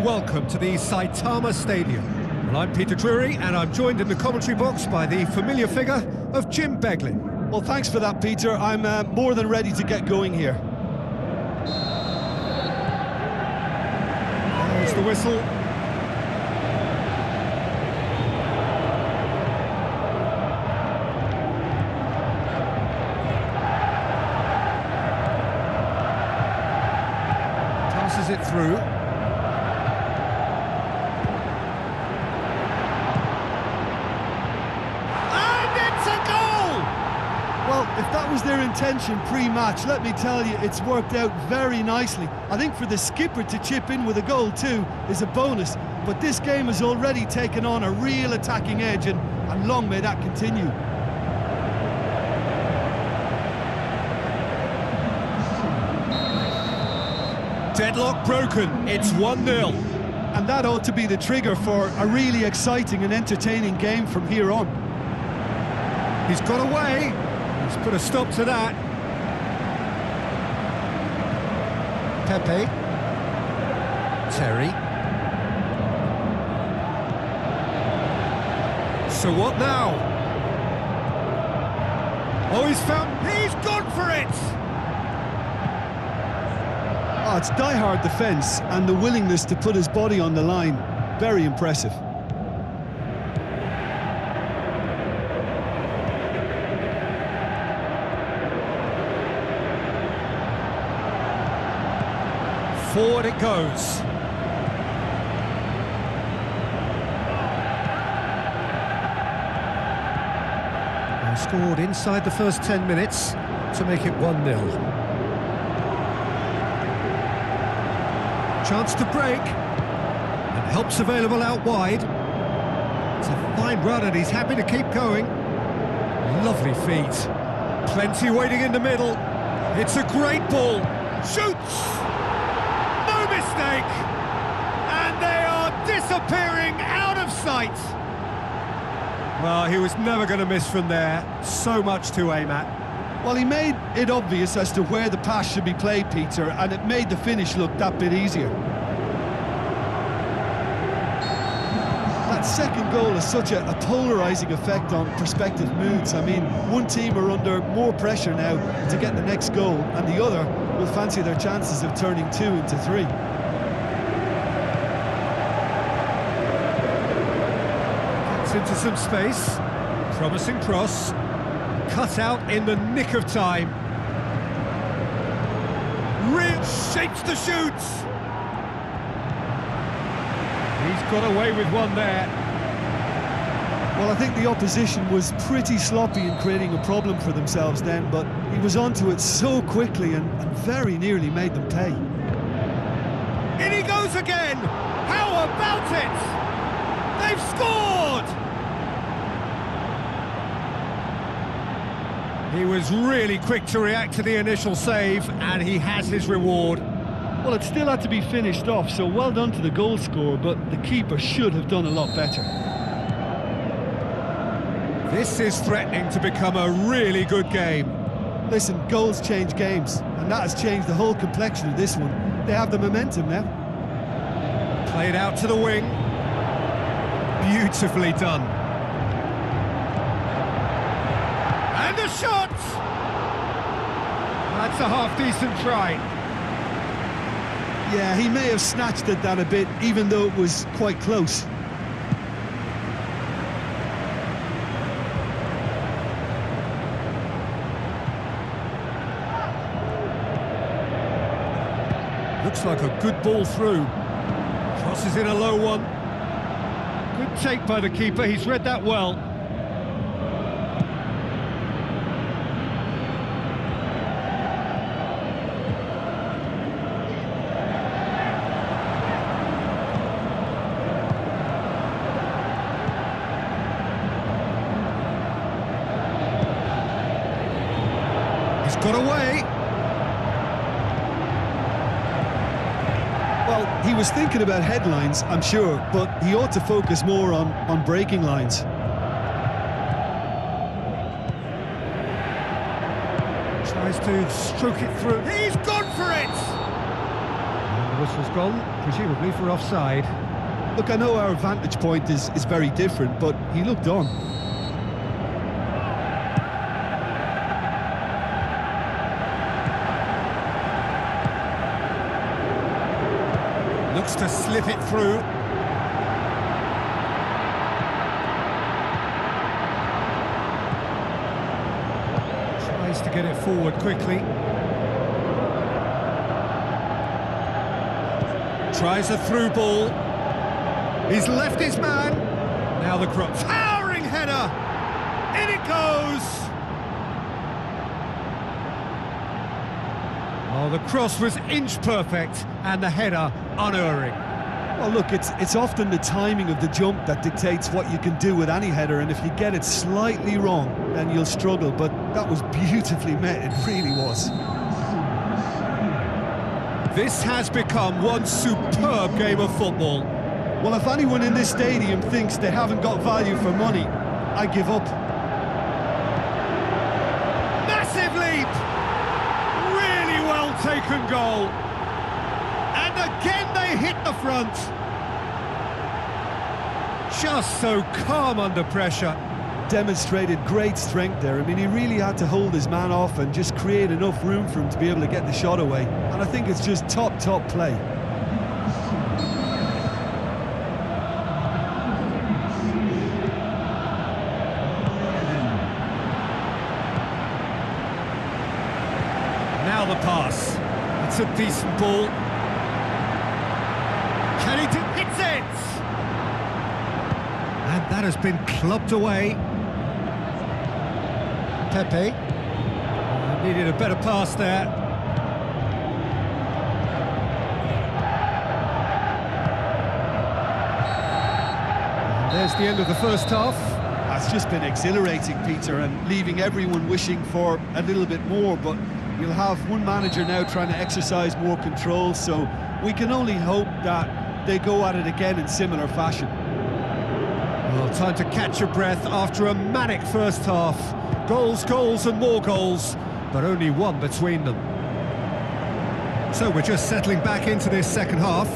welcome to the Saitama Stadium. Well, I'm Peter Drury, and I'm joined in the commentary box by the familiar figure of Jim Beglin. Well, thanks for that, Peter. I'm more than ready to get going here. There's the whistle. Passes it through. Well, if that was their intention pre-match, let me tell you, it's worked out very nicely. I think for the skipper to chip in with a goal too is a bonus, but this game has already taken on a real attacking edge, and long may that continue. Deadlock broken, it's 1-0. And that ought to be the trigger for a really exciting and entertaining game from here on. He's got away. He's put a stop to that. Pepe. Terry. So what now? Oh, he's gone for it! Oh, it's die-hard defence and the willingness to put his body on the line. Very impressive. Forward it goes. They scored inside the first 10 minutes to make it 1-0. Chance to break, and help's available out wide. It's a fine run and he's happy to keep going. Lovely feet. Plenty waiting in the middle. It's a great ball. Shoots! Mistake, and they are disappearing out of sight. Well, he was never going to miss from there. So much to aim at. Well, he made it obvious as to where the pass should be played, Peter, and it made the finish look that bit easier. That second goal has such a polarising effect on prospective moods. I mean, one team are under more pressure now to get the next goal, and the other will fancy their chances of turning 2 into 3. Into some space, promising cross, cut out in the nick of time. Shapes the shoots. He's got away with one there. Well, I think the opposition was pretty sloppy in creating a problem for themselves then, but he was onto it so quickly and very nearly made them pay. In he goes again! How about it? They've scored! He was really quick to react to the initial save, and he has his reward. Well, it still had to be finished off, so well done to the goal scorer, but the keeper should have done a lot better. This is threatening to become a really good game. Listen, goals change games, and that has changed the whole complexion of this one. They have the momentum now. Played out to the wing. Beautifully done. And a shot! That's a half-decent try. Yeah, he may have snatched at that a bit, even though it was quite close. Looks like a good ball through. Crosses in a low one. Good take by the keeper, he's read that well. He's got away. Well, he was thinking about headlines, I'm sure, but he ought to focus more on breaking lines. Tries to stroke it through. He's gone for it! And the whistle's gone, presumably for offside. Look, I know our vantage point is very different, but he looked on. Looks to slip it through. Tries to get it forward quickly. Tries a through ball. He's left his man. Now the cross. Towering header! In it goes! Oh, the cross was inch perfect and the header unerring. Well, look, it's often the timing of the jump that dictates what you can do with any header, and if you get it slightly wrong, then you'll struggle, but that was beautifully met, it really was. This has become one superb game of football. Well, if anyone in this stadium thinks they haven't got value for money, I give up. Massive leap! Really well taken goal. And again they hit the front. Just so calm under pressure. Demonstrated great strength there. I mean, he really had to hold his man off and just create enough room for him to be able to get the shot away. And I think it's just top play. Now the pass. It's a decent ball. Can he hits it? And that has been clubbed away. Pepe. Needed a better pass there. And there's the end of the first half. That's just been exhilarating, Peter, and leaving everyone wishing for a little bit more, but you'll have one manager now trying to exercise more control, so we can only hope that they go at it again in similar fashion. Well, time to catch your breath after a manic first half. Goals, goals and more goals, but only one between them. So we're just settling back into this second half.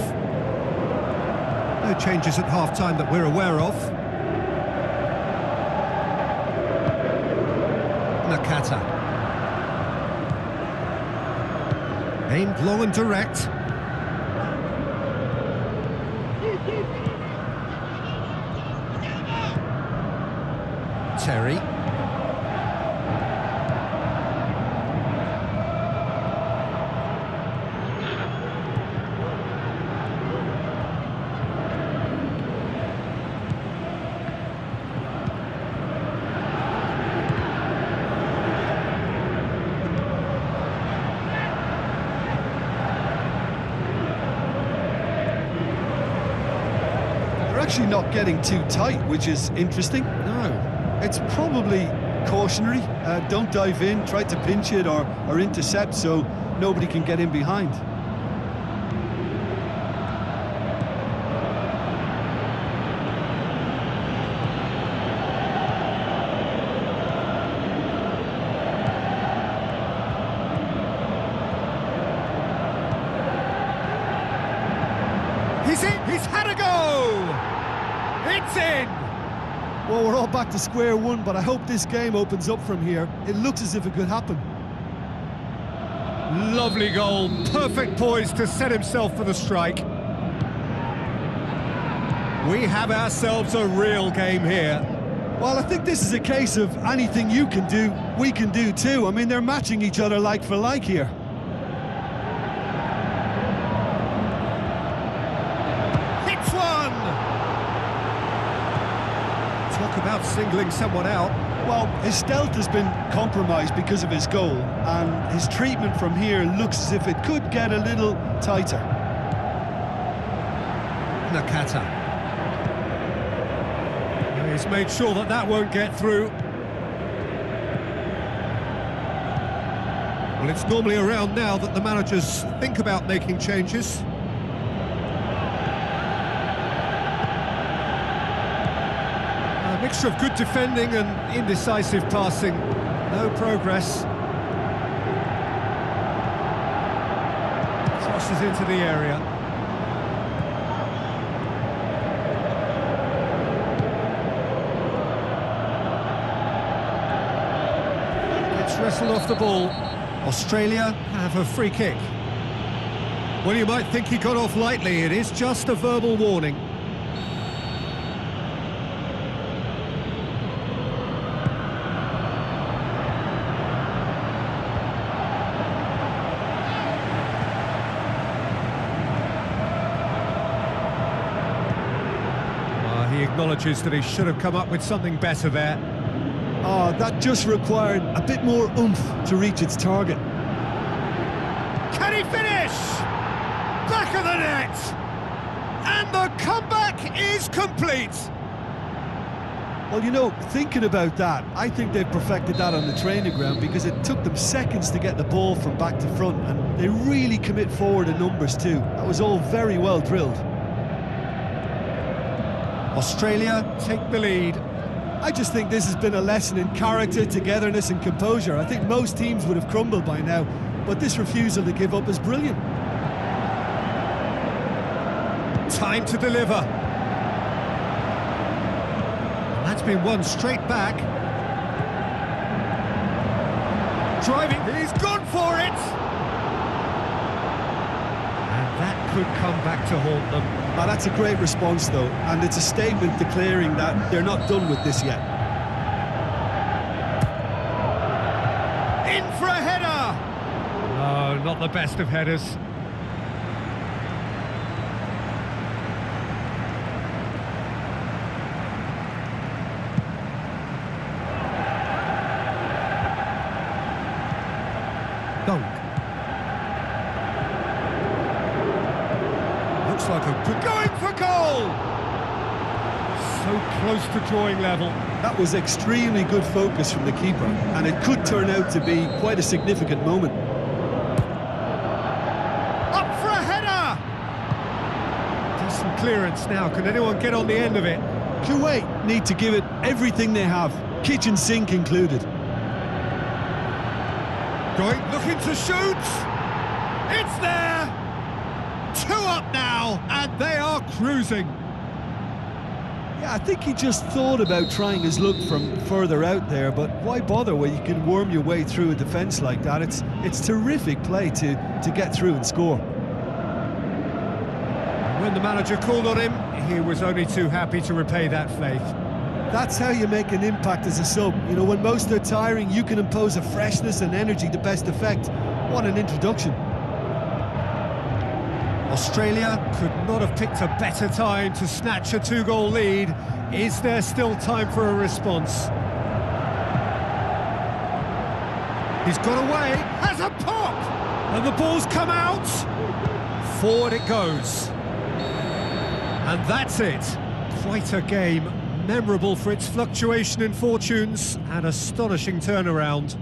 No changes at half-time that we're aware of. Nakata. Aimed long and direct. Terry. Actually not getting too tight, which is interesting. No. It's probably cautionary. Don't dive in, try to pinch it or intercept so nobody can get in behind. He's in! He's had a go! It's in! Well, we're all back to square one, but I hope this game opens up from here. It looks as if it could happen. Lovely goal, perfect poise to set himself for the strike. We have ourselves a real game here. Well, I think this is a case of anything you can do, we can do too. I mean, they're matching each other like for like here. Hits one! Talk about singling someone out. Well, his stealth has been compromised because of his goal, and his treatment from here looks as if it could get a little tighter. Nakata. He's made sure that that won't get through. Well, it's normally around now that the managers think about making changes. A mixture of good defending and indecisive passing. No progress. Crosses into the area. wrestled off the ball. Australia have a free kick. Well, you might think he got off lightly. It is just a verbal warning. He acknowledges that he should have come up with something better there. Oh, that just required a bit more oomph to reach its target. Can he finish? Back of the net! And the comeback is complete! Well, you know, thinking about that, I think they've perfected that on the training ground because it took them seconds to get the ball from back to front, and they really commit forward in numbers too. That was all very well drilled. Australia take the lead. I just think this has been a lesson in character, togetherness and composure. I think most teams would have crumbled by now, but this refusal to give up is brilliant. Time to deliver. That's been won straight back. Driving, he's gone for it! And that could come back to haunt them. Oh, that's a great response though, and it's a statement declaring that they're not done with this yet. In for a header! No, not the best of headers. Dunk. Looks like a good... Going for goal! So close to drawing level. That was extremely good focus from the keeper, and it could turn out to be quite a significant moment. Up for a header! Decent clearance now. Can anyone get on the end of it? Kuwait need to give it everything they have, kitchen sink included. Going, looking to shoot! It's there! 2 up now, and they are cruising. Yeah, I think he just thought about trying his luck from further out there, but why bother when you can worm your way through a defence like that? It's terrific play to get through and score. When the manager called on him, he was only too happy to repay that faith. That's how you make an impact as a sub. You know, when most are tiring, you can impose a freshness and energy to best effect. What an introduction. Australia could not have picked a better time to snatch a 2-goal lead. Is there still time for a response? He's got away, has a pop! And the ball's come out. Forward it goes. And that's it. Quite a game. Memorable for its fluctuation in fortunes and astonishing turnaround.